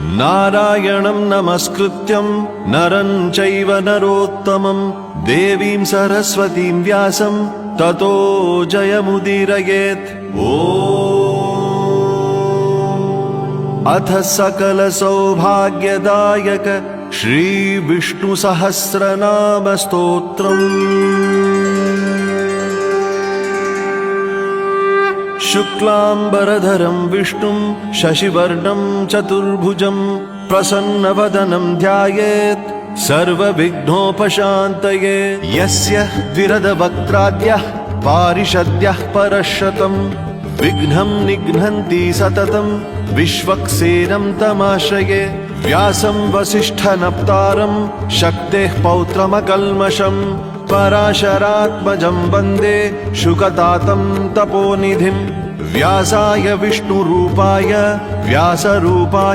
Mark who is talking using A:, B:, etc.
A: नारायणं नमस्कृत्यं नरं चैव नरोत्तमं देवीं सरस्वतीं व्यासं ततो जयमुदीरयेत्। अथ सकल सौभाग्यदायक श्री विष्णु सहस्रनाम स्तोत्रम्। शुक्लांबरधरं विष्णुं शशिवर्णं चतुर्भुजं प्रसन्नवदनं ध्यायेत् सर्वविघ्नोपशान्तये। यस्य द्विरदवक्त्राद्यः पारिषद्यः परशतं विघ्नं निघ्नन्ति सततं विश्वक्सेनं तमाश्रये। व्यासं वसिष्ठनप्तारं शक्तेः पौत्रमकल्मषं पराशरात्मजं वन्दे शुकतातं तपोनिधिं। व्यासाय विष्णुरूपाय व्यासरूपाय